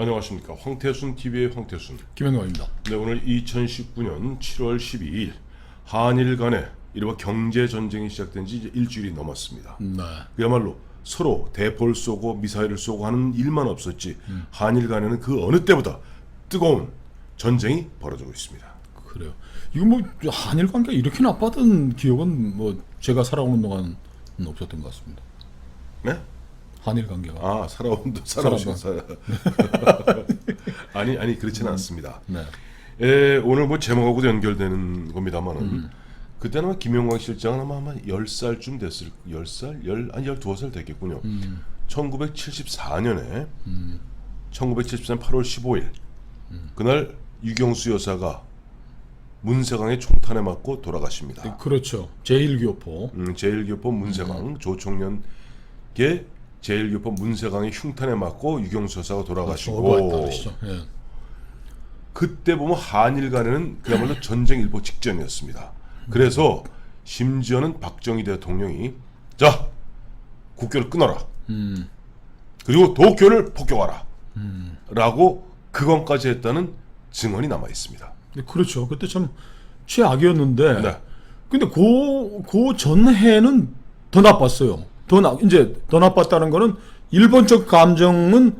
안녕하십니까. 황태순 TV의 황태순. 김현광입니다. 네, 오늘 2019년 7월 12일 한일 간의 이른바 경제 전쟁이 시작된 지 이제 일주일이 넘었습니다. 네. 그야말로 서로 대포를 쏘고 미사일을 쏘고 하는 일만 없었지 한일 간에는 그 어느 때보다 뜨거운 전쟁이 벌어지고 있습니다. 그래요. 이거 뭐 한일 관계가 이렇게 나빴던 기억은 뭐 제가 살아오는 동안 없었던 것 같습니다. 네? 한일 관계가. 살아오신 아니 그렇지는 않습니다. 네. 오늘 뭐 제목하고도 연결되는 겁니다만은 그때는 김영광 실장은 아마 10살쯤 됐을 10살? 아니 12살 됐겠군요. 1974년에 1974년 8월 15일 그날 유경수 여사가 문세광의 총탄에 맞고 돌아가십니다. 그렇죠. 제1교포. 제1교포 문세광 조총련계 제1교포 문세광의 흉탄에 맞고 유경수 여사가 돌아가시고 예. 그때 보면 한일 간에는 그야말로 전쟁 일보 직전이었습니다. 그래서 심지어는 박정희 대통령이 자 국교를 끊어라. 그리고 도쿄를 폭격하라. 라고 그건까지 했다는 증언이 남아 있습니다. 그렇죠. 그때 참 최악이었는데. 네. 근데 그 전해는 더 나빴어요. 이제 더 나빴다는 거는 일본적 감정은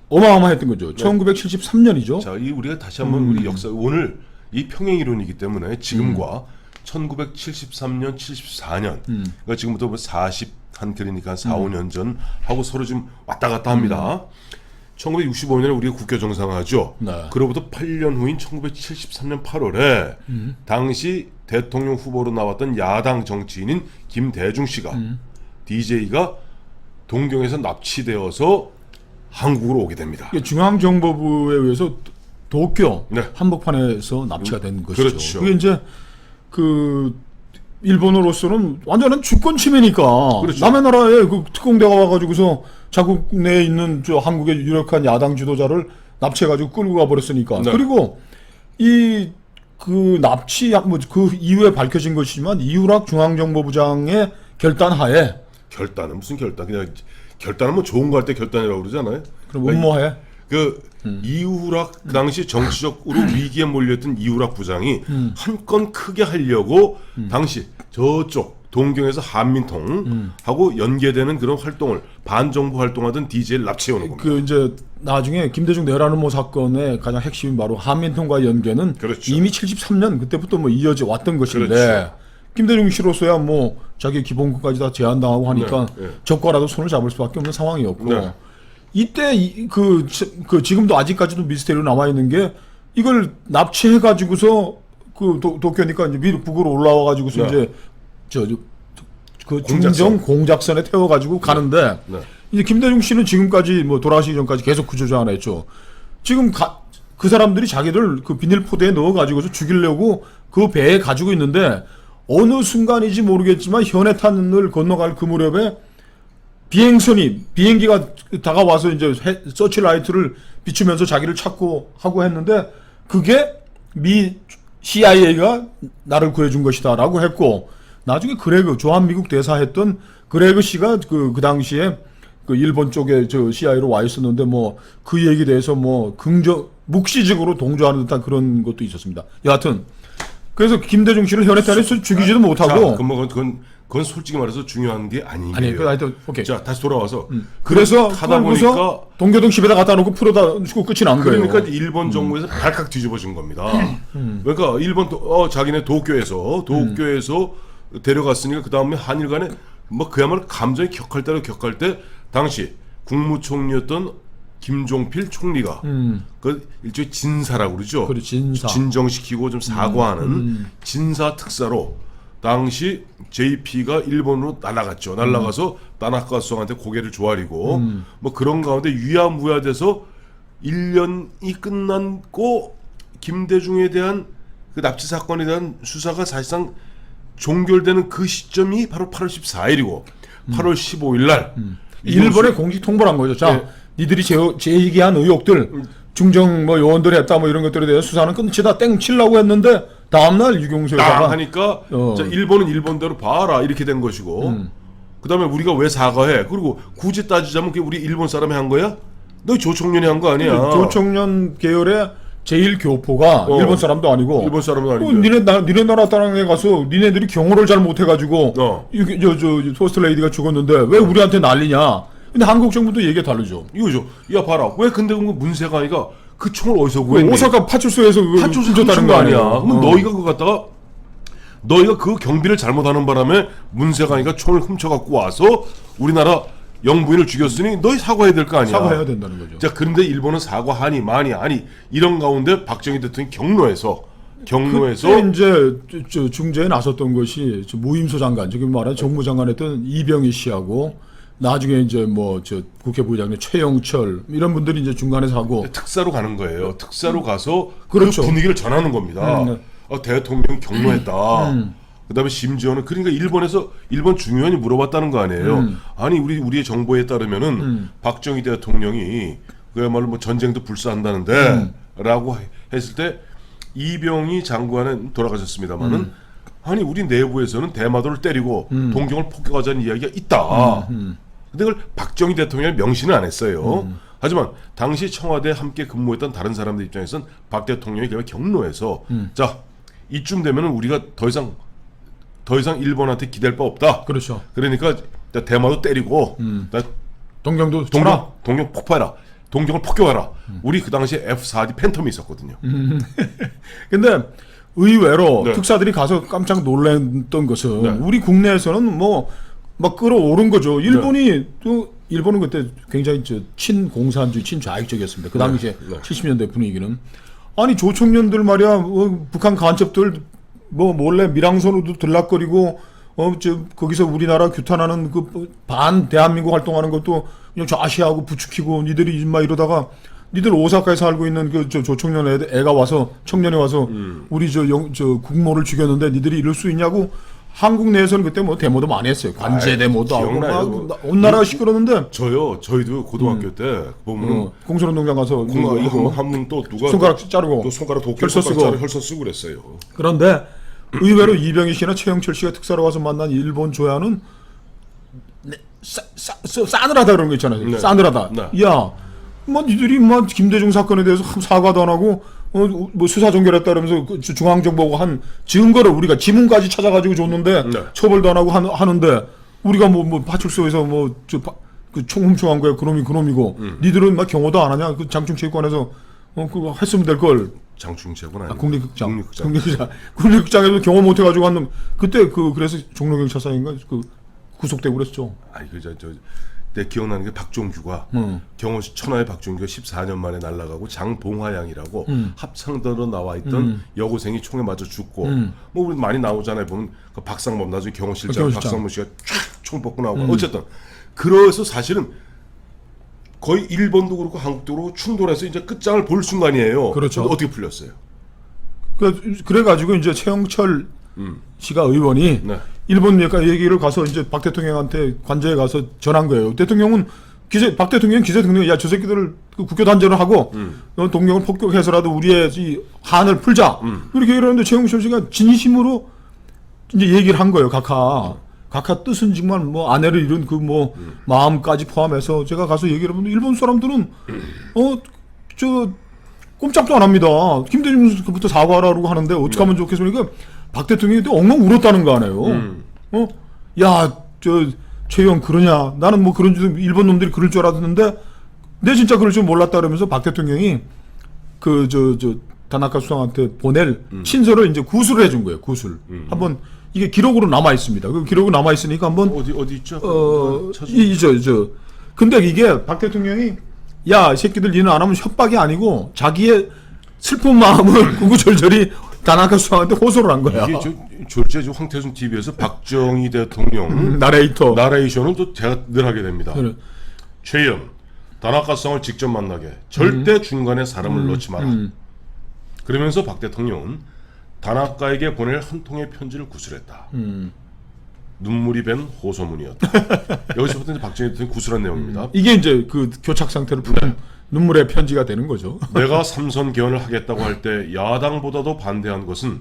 어마어마했던 거죠. 1973년이죠. 자, 우리가 다시 한번 우리 역사 오늘 이 평행 이론이기 때문에 지금과 1973년, 74년 그러니까 지금부터 뭐 40한 그러니까 4, 5년 전 하고 서로 좀 왔다 갔다 합니다. 1965년에 우리가 국교 정상화하죠. 네. 그로부터 8년 후인 1973년 8월에 당시 대통령 후보로 나왔던 야당 정치인인 김대중 씨가 DJ가 동경에서 납치되어서 한국으로 오게 됩니다. 중앙정보부에 의해서 도쿄 네. 한복판에서 납치가 된 것이죠. 그렇죠. 그게 이제 그 일본으로서는 완전한 주권 침해니까 그렇죠. 남의 나라에 그 특공대가 와가지고서 자국 내에 있는 저 한국의 유력한 야당 지도자를 납치해가지고 끌고 가버렸으니까. 네. 그리고 이 그 납치 뭐 그 이후에 밝혀진 것이지만 이우락 중앙정보부장의 결단하에 결단은 무슨 결단? 그냥 결단은 뭐 좋은 거 할 때 결단이라고 그러잖아요. 그럼 음모해. 이우락 그 당시 정치적으로 위기에 몰렸던 이우락 부장이 한 건 크게 하려고 당시 저쪽 동경에서 한민통하고 연계되는 그런 활동을 반정부 활동하던 DJ를 납치해오는 겁니다. 그 이제 나중에 김대중 내란음모 사건의 가장 핵심인 바로 한민통과의 연계는 그렇죠. 이미 73년 그때부터 뭐 이어져 왔던 것인데 그렇죠. 김대중 씨로서야 뭐 자기 기본권까지 다 제한당하고 하니까 네. 적과라도 손을 잡을 수밖에 없는 상황이었고 네. 이때 그 지금도 아직까지도 미스테리로 남아 있는 게 이걸 납치해 가지고서 그 도쿄니까 이제 북으로 올라와 가지고서 네. 이제 그 중정 공작선에 태워 가지고 가는데 네. 이제 김대중 씨는 지금까지 뭐 돌아가시기 전까지 계속 구조조 하나 했죠. 지금 그 사람들이 자기를 그 비닐포대에 넣어 가지고서 죽이려고 그 배에 가지고 있는데 어느 순간인지 모르겠지만 현해탄을 건너갈 그 무렵에 비행기가 다가와서 이제 서치라이트를 비추면서 자기를 찾고 하고 했는데 그게 미 CIA가 나를 구해준 것이다라고 했고 나중에 조한 미국 대사했던 그레그 씨가 그 당시에 그 일본 쪽에 저 CIA로 와 있었는데 뭐 그 얘기에 대해서 뭐 묵시적으로 동조하는 듯한 그런 것도 있었습니다. 여하튼 그래서 김대중 씨를 현해탄에서 죽이지도 못하고. 그건 솔직히 말해서 중요한 게 아니에요. 아니, 하여튼 오케이. 자, 다시 돌아와서 그래서 하다 보니까 동교동 집에다 갖다 놓고 풀어다 주고 끝이 난 거예요. 그러니까 일본 정부에서 발칵 뒤집어진 겁니다. 그러니까 일본 자기네 도쿄에서 데려갔으니까 그 다음에 한일 간에 뭐 그야말로 감정이 격할 때 당시 국무총리였던 김종필 총리가 그 일종의 진사라고 그러죠. 그래, 진사. 진정시키고 좀 사과하는 진사 특사로 당시 JP가 일본으로 날아가서 다나카 수상한테 고개를 조아리고 뭐 그런 가운데 유야무야돼서 1년이 끝났고 김대중에 대한 그 납치 사건에 대한 수사가 사실상 종결되는 그 시점이 바로 8월 14일이고 8월 15일 날 일본에 공식 통보를 한 거죠. 자, 니들이 제기한 의혹들 중정 뭐 요원들이 했다 뭐 이런 것들에 대해서 수사는 끝이다 땡 치려고 했는데 다음날 유경수 여사가 하니까 자, 일본은 일본대로 봐라 이렇게 된 것이고 그다음에 우리가 왜 사과해? 그리고 굳이 따지자면 그게 우리 일본 사람이 한 거야? 너 조총련이 한 거 아니야? 조총련 계열의 제일 교포가 일본 사람도 아니고 일본 사람도 아닌데. 니네 나라 땅에 가서 니네들이 경호를 잘 못해가지고 이게 저 포스트 레이디가 죽었는데 왜 우리한테 난리냐? 근데 한국 정부도 얘기가 다르죠. 이거죠. 야 봐라. 왜 근데 문세관이가 그 총을 어디서 구했니? 오사카 파출소에서 파출소 훔쳤다는 거 아니야. 그럼 너희가 그거 갖다가 너희가 그 경비를 잘못하는 바람에 문세관이가 총을 훔쳐갖고 와서 우리나라 영부인을 죽였으니 너희 사과해야 될 거 아니야. 사과해야 된다는 거죠. 자, 그런데 일본은 사과하니 많이 아니 이런 가운데 박정희 대통령이 경로에서 그때 이제 중재에 나섰던 것이 무임소 장관, 저기 말하는 정무장관했던 이병희 씨하고 나중에 이제 뭐 저 국회부장님 최영철 이런 분들이 이제 중간에서 하고 특사로 가는 거예요. 특사로 가서 그렇죠. 그 분위기를 전하는 겁니다. 네. 대통령이 경로했다. 그다음에 심지어는 그러니까 일본에서 일본 중요한이 물어봤다는 거 아니에요. 아니 우리의 정보에 따르면은 박정희 대통령이 그야말로 뭐 전쟁도 불사한다는데라고 했을 때 이병희 장관은 돌아가셨습니다만은 아니 우리 내부에서는 대마도를 때리고 동경을 폭격하자는 이야기가 있다. 근데 그걸 박정희 대통령이 명시는 안 했어요. 하지만 당시 청와대에 함께 근무했던 다른 사람들 입장에서는 박 대통령이 그냥 경로해서 자 이쯤 되면은 우리가 더 이상 일본한테 기댈 바 없다. 그렇죠. 그러니까 대마도 때리고 동경도 동경 폭파해라. 동경을 폭격하라. 우리 그 당시에 F-4D 팬텀이 있었거든요. 근데 의외로 네. 특사들이 가서 깜짝 놀랐던 것은 네. 우리 국내에서는 뭐 막 끌어오른 거죠. 일본이 또 일본은 그때 굉장히 친공산주의, 친좌익적이었습니다. 그 당시에 네. 70년대 분위기는 아니 조총련들 말이야 북한 간첩들 뭐 몰래 밀항선으로도 들락거리고 거기서 우리나라 규탄하는 그 반 대한민국 활동하는 것도 그냥 좌시하고 부추기고 니들이 막 이러다가 니들 오사카에 살고 있는 그 조총련 애가 와서 청년이 와서 우리 저 국모를 죽였는데 니들이 이럴 수 있냐고 한국 내에서는 그때 뭐 데모도 많이 했어요. 관제 데모도 하고 막 온 나라가 시끄러웠는데 저희도 고등학교 때 보면은 공설운동장 가서 한분 또 누가 손가락 자르고 또 손가락 도끼 혈서 쓰고 혈서 쓰고 그랬어요. 그런데 의외로 이병희 씨나 최영철 씨가 특사로 와서 만난 일본 조야는 싸늘하다 그런 거 있잖아요. 네. 싸늘하다. 네. 야, 뭐 니들이 뭐 김대중 사건에 대해서 사과도 안 하고 뭐 수사 종결했다 그러면서 중앙정보가 한 증거를 우리가 지문까지 찾아가지고 줬는데 네. 처벌도 안 하고 하는데 우리가 뭐 파출소에서 그 총 훔쳐간 거야 그놈이고 니들은 막 경호도 안 하냐 그 장충체육관에서 그거 했으면 될 걸. 장충체육은 아니고 국립극장에서 경호 못 해가지고 한 놈 그때 그래서 종로경찰서인가 구속되고 그랬죠. 아니 내 기억나는 게 박종규가 경호시 천하의 박종규가 14년 만에 날아가고 장봉화양이라고 합창단으로 나와 있던 여고생이 총에 맞아 죽고 뭐 우리 많이 나오잖아요. 보면 그 박상범 나중에 경호실장 박상범 씨가 쫙 총 뽑고 나오고 어쨌든 그래서 사실은 거의 일본도 그렇고 한국도 그렇고 충돌해서 이제 끝장을 볼 순간이에요. 그렇죠. 어떻게 풀렸어요? 그래가지고 이제 최영철 씨가 의원이 네. 일본 얘기를 가서 이제 박 대통령한테 관저에 가서 전한 거예요. 대통령은 박 대통령 기자 등등 야 저 새끼들을 국교 단절을 하고 동경을 폭격해서라도 우리의 이 한을 풀자 이렇게 이러는데 최영철 씨가 진심으로 이제 얘기를 한 거예요. 각하 뜻은 정말 뭐 아내를 잃은 그 뭐 마음까지 포함해서 제가 가서 얘기를 해보면 일본 사람들은 꼼짝도 안 합니다. 김대중부터 사과하라고 하는데 어떻게 하면 좋겠습니까? 박 대통령이 또 엉엉 울었다는 거 아니에요. 야, 최영 그러냐? 나는 뭐 그런 줄 일본 놈들이 그럴 줄 알았는데 내 진짜 그럴 줄 몰랐다 그러면서 박 대통령이 다나카 수상한테 보낼 친서를 이제 구술을 해준 거예요. 구술. 한번 이게 기록으로 남아 있습니다. 그 기록으로 남아 있으니까 한번 어디 있죠? 근데 이게 박 대통령이 야, 이 새끼들 니는 안 하면 협박이 아니고 자기의 슬픈 마음을 구구절절히 다나카 수상한테 호소를 한 거야. 이게 졸제 황태순 TV에서 박정희 대통령 나레이션은 또 제가 늘 하게 됩니다. 그래. 최영, 다나카 수상을 직접 만나게 절대 중간에 사람을 넣지 마라. 그러면서 박 대통령은 다나카에게 보낼 한 통의 편지를 구술했다. 눈물이 밴 호소문이었다. 여기서부터 이제 박정희 대통령이 구술한 내용입니다. 이게 이제 그 교착 상태를 푸는 눈물의 편지가 되는 거죠. 내가 삼선 개헌을 하겠다고 할 때 야당보다도 반대한 것은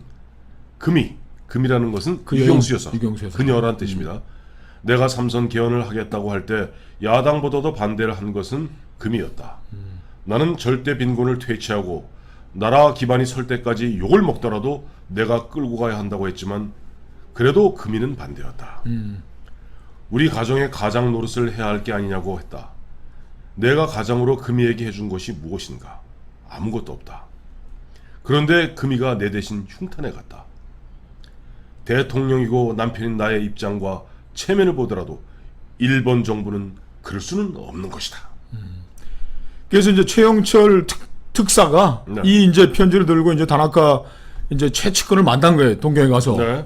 금이라는 것은 이경수 여사, 그녀란 뜻입니다. 내가 삼선 개헌을 하겠다고 할 때 야당보다도 반대를 한 것은 금이었다. 나는 절대 빈곤을 퇴치하고 나라 기반이 설 때까지 욕을 먹더라도 내가 끌고 가야 한다고 했지만 그래도 금이는 반대였다. 우리 가정의 가장 노릇을 해야 할 게 아니냐고 했다. 내가 가장으로 금이에게 해준 것이 무엇인가? 아무것도 없다. 그런데 금이가 내 대신 흉탄해 갔다. 대통령이고 남편인 나의 입장과 체면을 보더라도 일본 정부는 그럴 수는 없는 것이다. 그래서 이제 최영철 특사가 네. 이 이제 편지를 들고 이제 다나카 이제 최측근을 만난 거예요. 동경에 가서. 네.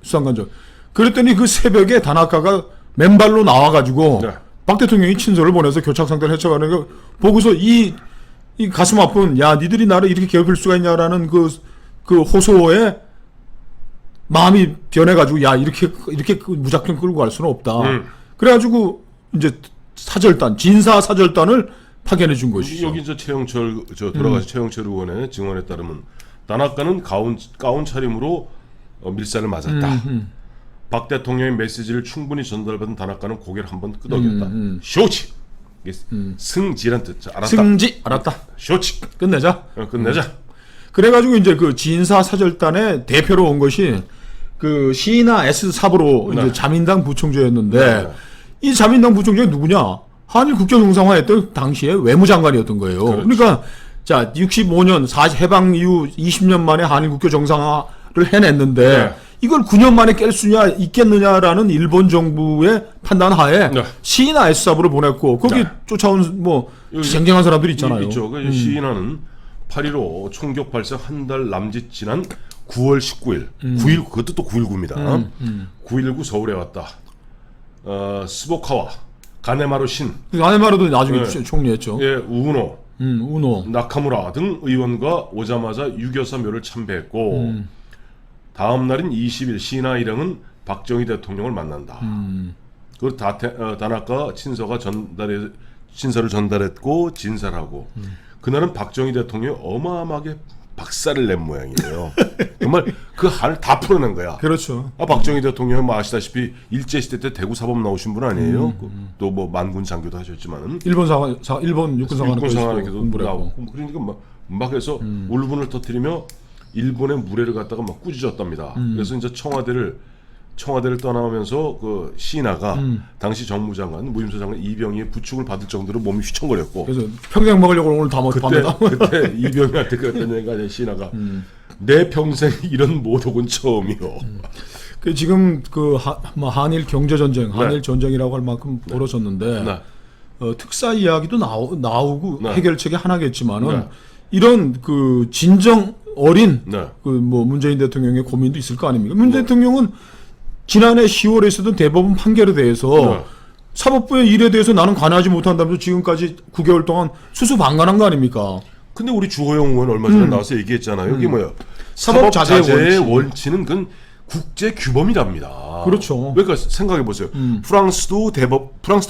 수상관적. 그랬더니 그 새벽에 다나카가 맨발로 나와가지고 네. 박 대통령이 친서를 보내서 교착 상태를 해쳐가는 거 보고서 이 가슴 아픈 야 니들이 나를 이렇게 괴롭힐 수가 있냐라는 그 호소에 마음이 변해가지고 야 이렇게 무작정 끌고 갈 수는 없다. 그래가지고 이제 진사 사절단을 파견해 준 것이죠. 여기 최영철 돌아가신 최영철 의원의 증언에 따르면 다나카는 가운 차림으로 밀사를 맞았다. 박 대통령의 메시지를 충분히 전달받은 다나카는 고개를 한번 끄덕였다. 쇼치. 승지란 뜻. 알았다. 승지 알았다. 쇼치. 끝내자. 끝내자. 그래가지고 이제 그 진사 사절단의 대표로 온 것이 그 시나 S 사부로 네. 이제 자민당 부총재였는데 네. 이 자민당 부총재가 누구냐? 한일 국교 정상화했던 당시에 외무장관이었던 거예요. 그렇죠. 그러니까 자 65년 해방 이후 20년 만에 한일 국교 정상화를 해냈는데 네. 이걸 9년 만에 깰 수냐 있겠느냐라는 일본 정부의 판단하에 네. 시나 S 사부를 보냈고 거기 네. 쫓아온 뭐 쟁쟁한 사람들이 있잖아요. 있죠. 그 시인하는 8.15 총격 발생 한 달 남짓 지난 9월 19일, 9일 그것도 또 9.19입니다. 9.19 서울에 왔다. 스보카와 가네마루 신, 아네마르도 나중에 네. 총리했죠. 예, 우노, 우노. 나카무라 등 의원과 오자마자 유교사 묘를 참배했고 다음 날인 20일 시나 일행은 박정희 대통령을 만난다. 그리고 다나카 친서를 전달했고 진사하고 그날은 박정희 대통령이 어마어마하게 박살을 낸 모양이에요. 정말 그 한을 다 풀어낸 거야. 그렇죠. 박정희 대통령은 뭐 아시다시피 일제시대 때 대구 사범 나오신 분 아니에요. 또 뭐 만군 장교도 하셨지만은 일본 육군 상관학교에서 공부를 나오고 했고. 그러니까 막 해서 울분을 터뜨리며 일본의 무례를 갖다가 막 꾸짖었답니다. 그래서 이제 청와대를 떠나면서 그 시나가 당시 정무장관 무임소 장관 이병희의 부축을 받을 정도로 몸이 휘청거렸고 그래서 평생 먹으려고 오늘 다 먹었다. 그때 이병희한테 그랬던 얘기가 시나가 내 평생 이런 모독은 처음이요. 그 지금 한일 경제 전쟁, 네. 한일 전쟁이라고 할 만큼 벌어졌는데 네. 특사 이야기도 나오고 네. 해결책이 하나겠지만은 네. 이런 그 진정 어린 네. 그 뭐 문재인 대통령의 고민도 있을 거 아닙니까? 문 대통령은 지난해 10월에 있었던 대법원 판결에 대해서 네. 사법부의 일에 대해서 나는 관여하지 못한다면서 지금까지 9개월 동안 수수방관한 거 아닙니까? 근데 우리 주호영 의원 얼마 전에 나와서 얘기했잖아요. 이게 뭐야? 사법 자제의 자제의 원칙. 원칙은 그건 국제 규범이랍니다. 그렇죠. 그러니까 생각해 보세요. 프랑스도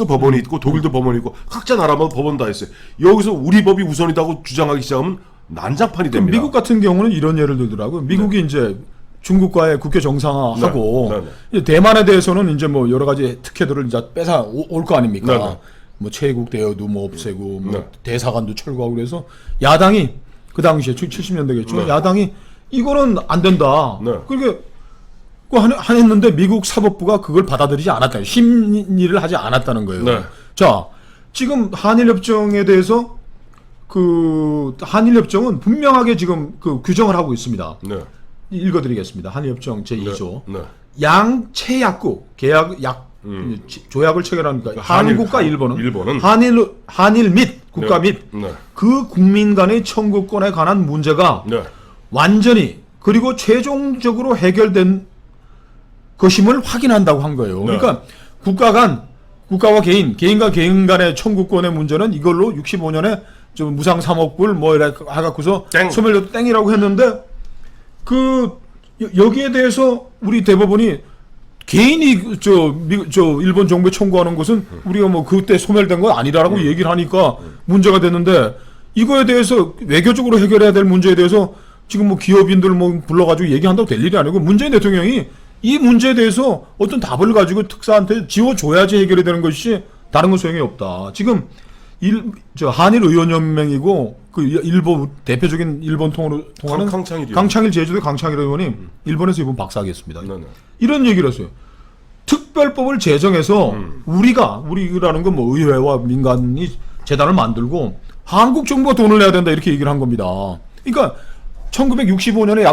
법원이 있고 독일도 법원이 있고 각자 나라마다 법원 다 있어요. 여기서 우리 법이 우선이다고 주장하기 시작하면 난장판이 됩니다. 미국 같은 경우는 이런 예를 들더라고요. 미국이 이제 중국과의 국교 정상화하고 네, 네, 이제 대만에 대해서는 이제 뭐 여러 가지 특혜들을 이제 뺏어 올 거 아닙니까? 네, 네. 뭐 최국 대여도 뭐 없애고 뭐 네. 대사관도 철거하고 그래서 야당이 그 당시에 70년대겠죠. 네. 야당이 이거는 안 된다. 네. 그렇게 했는데 미국 사법부가 그걸 받아들이지 않았다. 심의를 하지 않았다는 거예요. 네. 자, 지금 한일협정에 대해서 한일협정은 분명하게 지금 그 규정을 하고 있습니다. 네. 읽어드리겠습니다. 한일협정 제2조. 네. 양체약국 조약을 체결하니까 한국과 일본은 일본은 한일 및 국가 네. 및 네. 그 국민 간의 청구권에 관한 문제가 네. 완전히 그리고 최종적으로 해결된 것임을 확인한다고 한 거예요. 네. 그러니까 국가와 개인과 개인 간의 청구권의 문제는 이걸로 65년에 좀 무상 3억 불 뭐 이래 해갖고서 땡. 소멸도 땡이라고 했는데 여기에 대해서 우리 대법원이 개인이 일본 정부에 청구하는 것은 우리가 뭐 그때 소멸된 건 아니라고 얘기를 하니까 문제가 됐는데 이거에 대해서 외교적으로 해결해야 될 문제에 대해서 지금 뭐 기업인들 뭐 불러가지고 얘기한다고 될 일이 아니고 문재인 대통령이 이 문제에 대해서 어떤 답을 가지고 특사한테 지워줘야지 해결이 되는 것이 다른 건 소용이 없다. 지금 한일 의원연맹이고 그 일본 대표적인 일본 통하는 강창일이요. 강창일 제주도 강창일 의원이 일본에서 이번 박사하겠습니다. 네, 네. 이런 얘기를 했어요. 특별법을 제정해서 우리라는 건 뭐 의회와 민간이 재단을 만들고 한국 정부가 돈을 내야 된다 이렇게 얘기를 한 겁니다. 그러니까 1965년에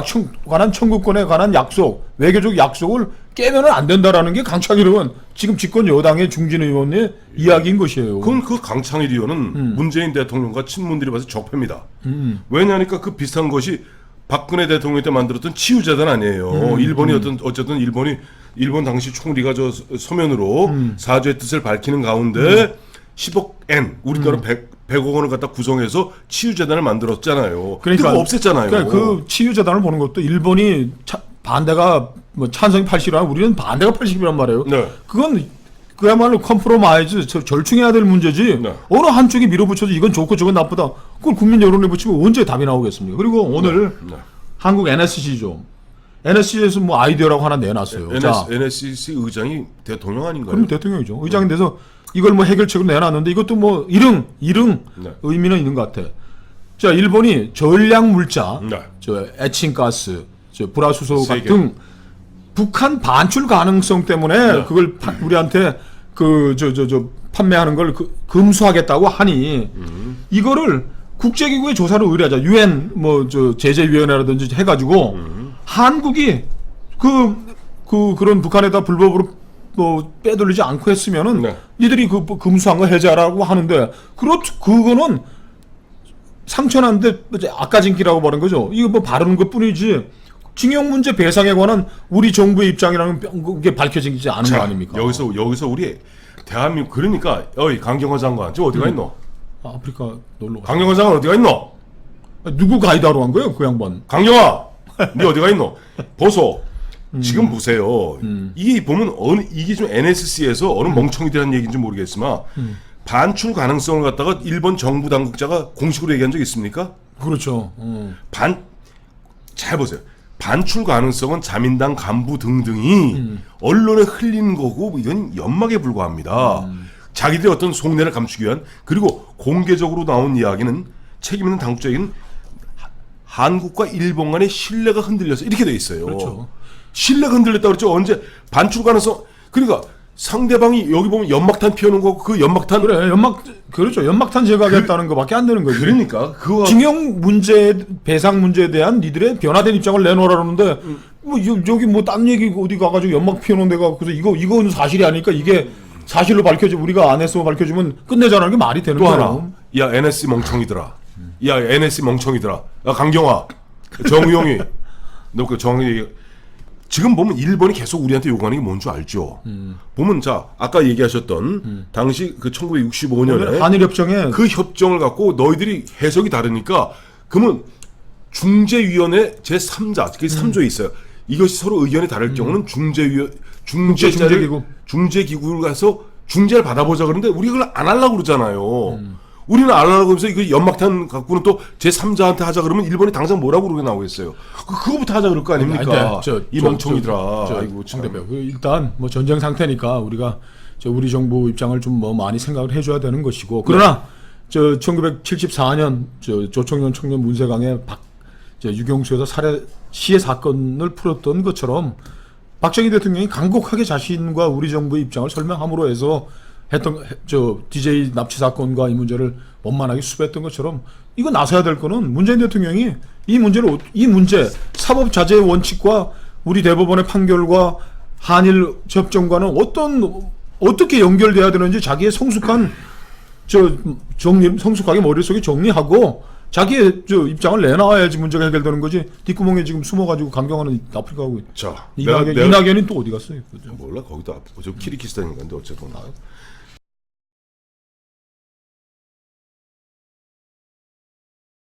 관한 청구권에 관한 약속, 외교적 약속을 깨면은 안 된다라는 게 강창일 의원 지금 집권 여당의 중진 의원의 이야기인 것이에요. 그건 그 강창일 의원은 문재인 대통령과 친문들이 봐서 적폐입니다. 왜냐하니까 그 비슷한 것이 박근혜 대통령 때 만들었던 치유재단 아니에요. 일본이 어쨌든 일본 당시 총리가 저 서면으로 사죄의 뜻을 밝히는 가운데 10억 엔, 우리 돈으로 100억 원을 갖다 구성해서 치유재단을 만들었잖아요. 그러니까 그거 없앴잖아요. 그러니까 그 치유재단을 보는 것도 일본이 반대가 뭐 찬성이 80이라 우리는 반대가 80이란 말이에요. 네. 그건 그야말로 컴프로마이즈 절충해야 될 문제지. 네. 어느 한쪽이 밀어붙여서 이건 좋고 저건 나쁘다. 그걸 국민 여론에 붙이면 언제 답이 나오겠습니까? 그리고 오늘 네. 한국 NSC죠. NSC에서 뭐 아이디어라고 하나 내놨어요. NSC 의장이 대통령 아닌가요? 그럼 대통령이죠. 의장이 돼서 이걸 뭐 해결책을 내놨는데 이것도 뭐 일흥 네. 의미는 있는 것 같아. 자, 일본이 전략 물자, 네. 저 에칭가스, 저 불화수소 세 개. 같은 북한 반출 가능성 때문에 네. 그걸 우리한테 판매하는 걸 금수하겠다고 하니 이거를 국제기구에 조사를 의뢰하자. UN 제재위원회라든지 해가지고 한국이 그런 북한에다 불법으로 뭐 빼돌리지 않고 했으면은 네. 니들이 그 금수한 거 해제하라고 하는데 그거는 상처난데 아까진기라고 말하는 거죠. 이거 뭐 바르는 것뿐이지 징용 문제 배상에 관한 우리 정부의 입장이라는 게 밝혀지지 않은 거 아닙니까? 여기서 우리 대한민국 그러니까 강경화 장관 저 어디가 있노? 아프리카 놀러 가. 강경화 장관 어디가 있노? 누구 가이드하러 간 거예요, 그 양반? 강경화, 네 어디가 있노? 보소. 지금 보세요. 이게 보면 이게 좀 NSC에서 어느 멍청이들한 얘기인지 모르겠지만 반출 가능성을 갖다가 일본 정부 당국자가 공식으로 얘기한 적 있습니까? 그렇죠. 잘 보세요. 반출 가능성은 자민당 간부 등등이 언론에 흘리는 거고 이건 연막에 불과합니다. 자기들의 어떤 속내를 감추기 위한 그리고 공개적으로 나온 이야기는 책임 있는 당국자 얘기는 한국과 일본 간의 신뢰가 흔들려서 이렇게 돼 있어요. 그렇죠. 신뢰가 흔들렸다 그랬죠. 언제 반출 가능성 그러니까 상대방이 여기 보면 연막탄 피우는 거고 그 연막탄 그래 그렇죠. 연막탄 제거하겠다는 거밖에 안 되는 거죠. 그러니까 그거 징용 문제 배상 문제에 대한 니들의 변화된 입장을 내놓으라는데 뭐 여기 뭐 딴 얘기 어디 가가지고 연막 피우는 데가 그래서 이건 사실이 아니니까 이게 사실로 밝혀지 우리가 안 했으면 밝혀주면 끝내자라는 게 말이 되는 또 거예요. 하나 야 NSC 멍청이들아 야 NSC 멍청이들아 야 강경화 정우영이 너 그 정우영이 지금 보면 일본이 계속 우리한테 요구하는 게 뭔 줄 알죠. 보면 자 아까 얘기하셨던 당시 그 1965년에 한일협정에 그 협정을 갖고 너희들이 해석이 다르니까 그러면 중재위원회 제3자 그게 3조에 있어요. 이것이 서로 의견이 다를 경우는 중재기구를 가서 중재를 받아보자 그러는데 우리가 그걸 안 하려고 그러잖아요. 우리는 안 하려고 하면서 이거 연막탄 갖고는 또 제3자한테 하자 그러면 일본이 당장 뭐라고 그러게 나오겠어요. 그거부터 하자 그럴 거 아닙니까? 이 멍청이들아. 아이고 참. 대표 일단 뭐 전쟁 상태니까 우리가 우리 정부 입장을 좀 뭐 많이 생각을 해줘야 되는 것이고 그러나 1974년 조청년 청년 문세강의 유경수에서 시해 사건을 풀었던 것처럼 박정희 대통령이 간곡하게 자신과 우리 정부의 입장을 설명함으로 해서 했던 DJ 납치 사건과 이 문제를 원만하게 수배했던 것처럼 이거 나서야 될 거는 문재인 대통령이 이 문제 사법 자제의 원칙과 우리 대법원의 판결과 한일 협정과는 어떻게 연결돼야 되는지 자기의 성숙한 성숙하게 머릿속에 정리하고 자기의 입장을 내놔야지 문제가 해결되는 거지. 뒷구멍에 지금 숨어가지고 강경화는 아프리카 가고. 자, 이낙연이 또 어디 갔어요? 몰라 거기도 저 키르기스탄인가 근데 어쨌든